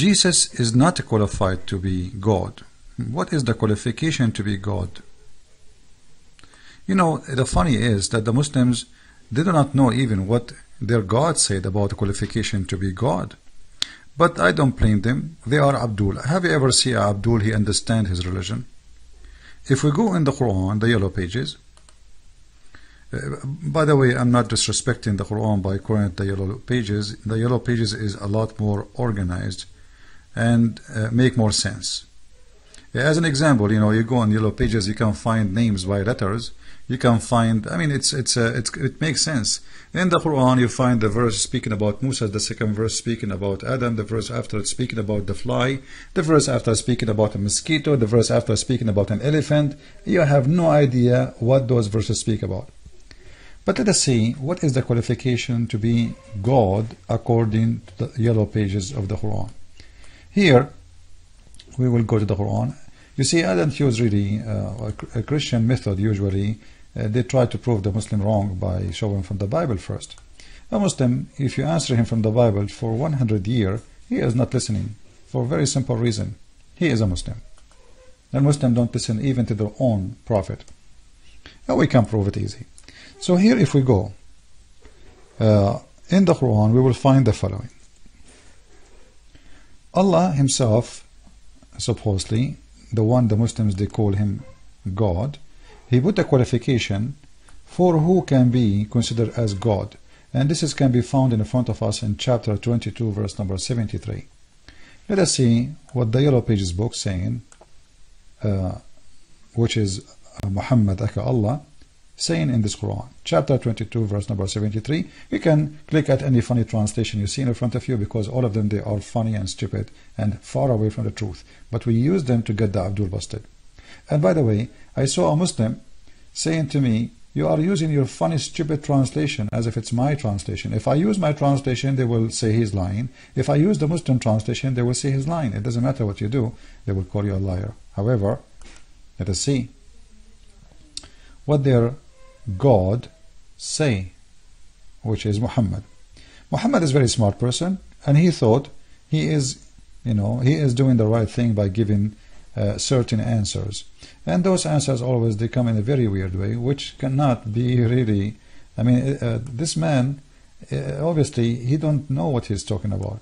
Jesus is not qualified to be God. What is the qualification to be God? You know, the funny is that the Muslims, they do not know even what their God said about the qualification to be God. But I don't blame them. They are Abdul. Have you ever seen Abdul? He understands his religion. If we go in the Quran, the yellow pages, by the way, I'm not disrespecting the Quran by calling it the yellow pages. The yellow pages is a lot more organized and make more sense. As an example, you know, you go on yellow pages, you can find names by letters. You can find, I mean, it makes sense. In the Quran, you find the verse speaking about Musa, the second verse speaking about Adam, the verse after it's speaking about the fly, the verse after speaking about a mosquito, the verse after speaking about an elephant. You have no idea what those verses speak about. But let us see, what is the qualification to be God according to the yellow pages of the Quran? Here, we will go to the Quran. You see, I don't use really a Christian method usually. They try to prove the Muslim wrong by showing from the Bible first. A Muslim, if you answer him from the Bible for 100 years, he is not listening for a very simple reason. He is a Muslim. And Muslims don't listen even to their own prophet. And we can prove it easy. So here if we go in the Quran, we will find the following. Allah himself, supposedly, the one the Muslims they call him God, he put a qualification for who can be considered as God, and this can be found in front of us in chapter 22 verse number 73. Let us see what the yellow pages book saying, which is Muhammad aka Allah, saying in this Quran, chapter 22 verse number 73. You can click at any funny translation you see in front of you, because all of them, they are funny and stupid and far away from the truth, but we use them to get the Abdul busted. And by the way, I saw a Muslim saying to me, you are using your funny stupid translation as if it's my translation. If I use my translation, they will say he's lying. If I use the Muslim translation, they will say he's lying. It doesn't matter what you do, they will call you a liar. However, let us see what their God say, which is Muhammad. Muhammad is a very smart person, and he thought he is, you know, he is doing the right thing by giving certain answers, and those answers always they come in a very weird way, which cannot be really, I mean, this man obviously he don't know what he's talking about.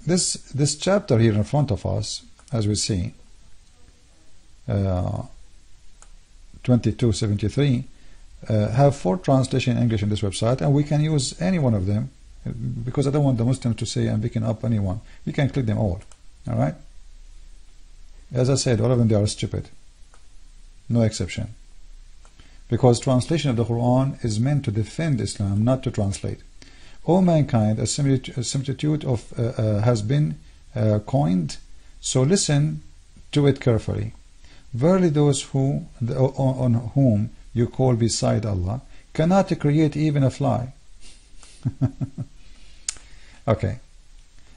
This chapter here in front of us, as we see, 2273, have 4 translations in English in this website, and we can use any one of them, because I don't want the Muslims to say I'm picking up anyone. You can click them all. Alright? As I said, all of them, they are stupid. No exception. Because translation of the Quran is meant to defend Islam, not to translate. O mankind, a similitude of has been coined, so listen to it carefully. Verily those who on whom you call beside Allah cannot create even a fly. Okay,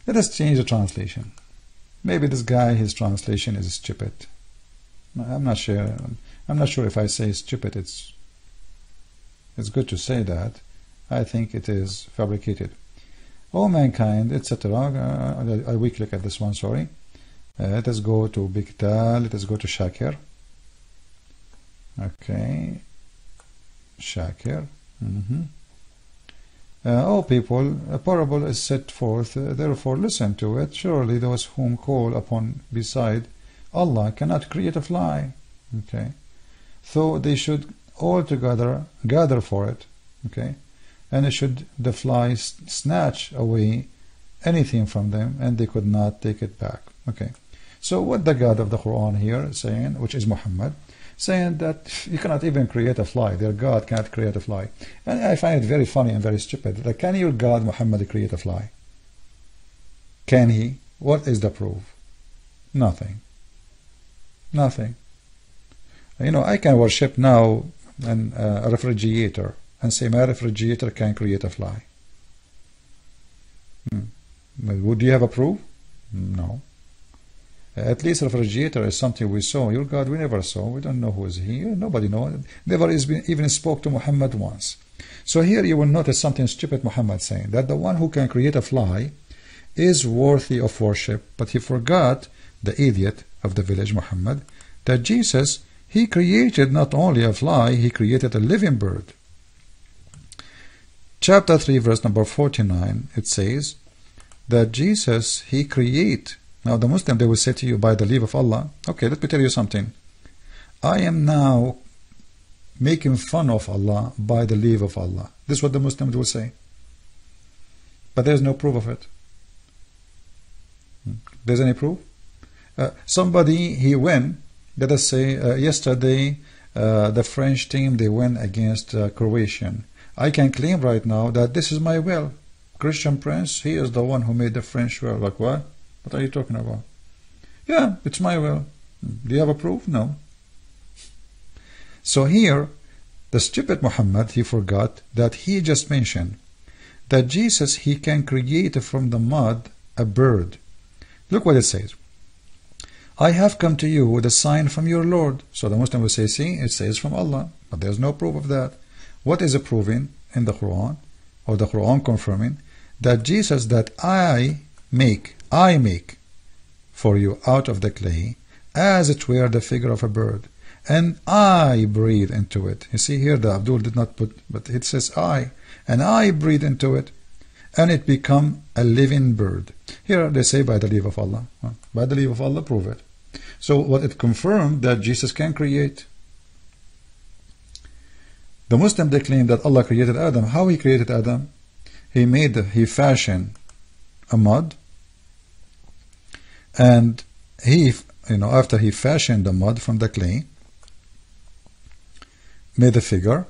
let us change the translation. Maybe this guy, his translation is stupid. I'm not sure. I'm not sure if I say stupid, it's good to say that. I think it is fabricated. O mankind, etc. We click at this one, sorry. Let us go to Biktal, let us go to Shakir. Okay, Shakir. O people, a parable is set forth, therefore listen to it. Surely those whom call upon beside Allah cannot create a fly. Okay, so they should all together gather for it. Okay, and should the fly snatch away anything from them, and they could not take it back. Okay, so what the God of the Quran here is saying, which is Muhammad, saying that you cannot even create a fly. Their God cannot create a fly. And I find it very funny and very stupid. Like, can your God Muhammad create a fly? Can he? What is the proof? Nothing. Nothing. You know, I can worship now a refrigerator and say my refrigerator can create a fly. Would you have a proof? No. At least refrigerator is something we saw. Your God we never saw. We don't know who is he. Nobody knows. Never even spoke to Muhammad once. So here you will notice something stupid Muhammad saying, that the one who can create a fly is worthy of worship. But he forgot, the idiot of the village Muhammad, that Jesus, he created not only a fly, he created a living bird. Chapter 3, verse number 49, it says that Jesus, he create. Now the Muslim, they will say to you, by the leave of Allah. Okay, let me tell you something. I am now making fun of Allah by the leave of Allah. This is what the Muslims will say. But there's no proof of it. There's any proof? Somebody, he went, let us say, yesterday, the French team, they went against Croatian. I can claim right now that this is my will. Chritian Prince, he is the one who made the French will. Like what? What are you talking about? Yeah, it's my will. Do you have a proof? No. So here, the stupid Muhammad, he forgot that he just mentioned that Jesus, he can create from the mud a bird. Look what it says. I have come to you with a sign from your Lord. So the Muslim will say, see, it says from Allah. But there's no proof of that. What is it proving in the Quran, or the Quran confirming that Jesus, that I make for you out of the clay, as it were the figure of a bird, and I breathe into it. You see here, the Abdul did not put, but it says I, and I breathe into it, and it become a living bird. Here they say by the leave of Allah. By the leave of Allah, prove it. So what it confirmed that Jesus can create. The Muslim, they claim that Allah created Adam. How he created Adam? He fashioned a mud, and he, after he fashioned the mud from the clay, made a figure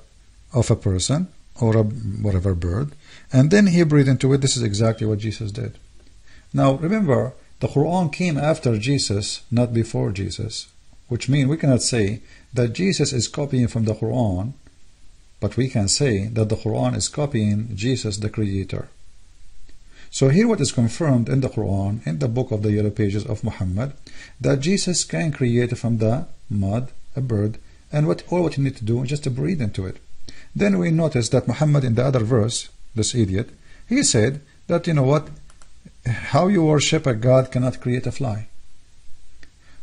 of a person or a whatever bird, and then he breathed into it. This is exactly what Jesus did. Now remember, the Quran came after Jesus, not before Jesus, which means we cannot say that Jesus is copying from the Quran, but we can say that the Quran is copying Jesus, the Creator. So here what is confirmed in the Quran, in the book of the yellow pages of Muhammad, that Jesus can create from the mud a bird, and all what you need to do is just to breathe into it. Then we notice that Muhammad, in the other verse, this idiot, he said that, how you worship a God cannot create a fly.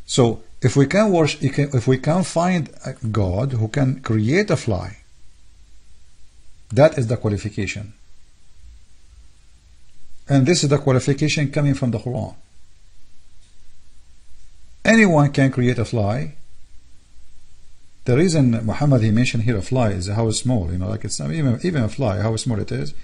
So if we can find a God who can create a fly, that is the qualification. And this is the qualification coming from the Quran. Anyone can create a fly. The reason Muhammad, he mentioned here a fly is how small, like it's not even a fly, how small it is.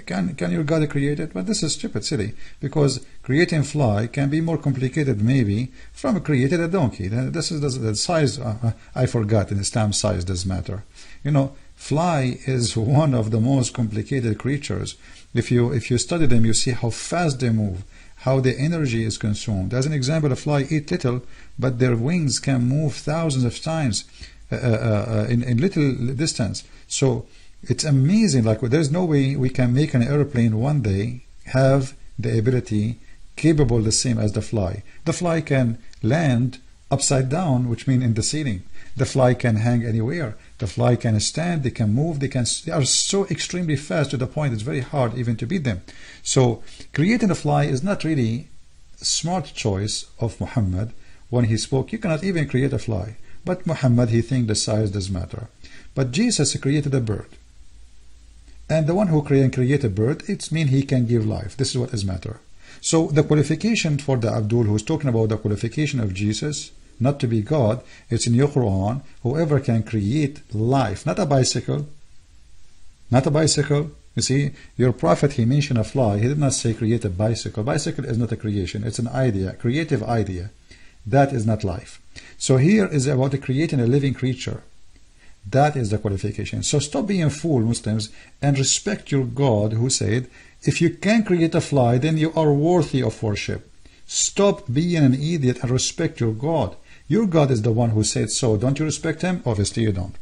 Can your God create it? But this is stupid, silly, because creating fly can be more complicated maybe from creating a donkey. This is the size, I forgot, in Islam size does matter. Fly is one of the most complicated creatures. If you study them, you see how fast they move, how the energy is consumed. As an example, a fly eat little, but their wings can move thousands of times in little distance. So it's amazing. Like, there's no way we can make an airplane one day have the ability capable the same as the fly. The fly can land upside down, which means in the ceiling. The fly can hang anywhere. The fly can stand, they can move, they are so extremely fast to the point it's very hard even to beat them. So creating a fly is not really a smart choice of Muhammad when he spoke. You cannot even create a fly. But Muhammad, he thinks the size does matter. But Jesus created a bird. And the one who can create a bird, it means he can give life. This is what is matter. So the qualification for the Abdul, who's talking about the qualification of Jesus, not to be God, it's in your Quran. Whoever can create life, not a bicycle, not a bicycle. You see, your prophet, he mentioned a fly. He did not say create a bicycle. Bicycle is not a creation. It's an idea, creative idea. That is not life. So here is about creating a living creature. That is the qualification. So stop being fool, Muslims, and respect your God who said, if you can create a fly, then you are worthy of worship. Stop being an idiot and respect your God. Your God is the one who said so. Don't you respect him? Obviously you don't.